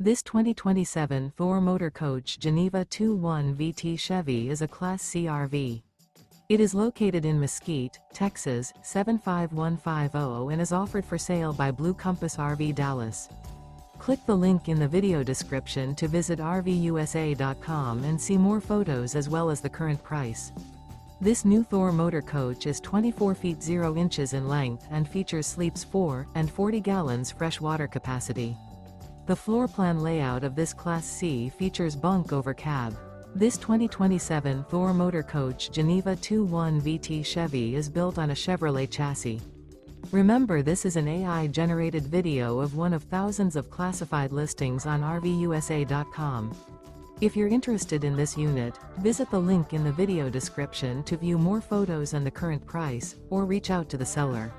This 2027 Thor Motor Coach Geneva 2.1 VT Chevy is a Class C RV. It is located in Mesquite, Texas, 75150 and is offered for sale by Blue Compass RV Dallas. Click the link in the video description to visit RVUSA.com and see more photos as well as the current price. This new Thor Motor Coach is 24 feet 0 inches in length and features sleeps 4 and 40 gallons fresh water capacity. The floor plan layout of this Class C features bunk over cab. This 2027 Thor Motor Coach Geneva 2.1 VT Chevy is built on a Chevrolet chassis. Remember, this is an AI-generated video of one of thousands of classified listings on RVUSA.com. If you're interested in this unit, visit the link in the video description to view more photos and the current price, or reach out to the seller.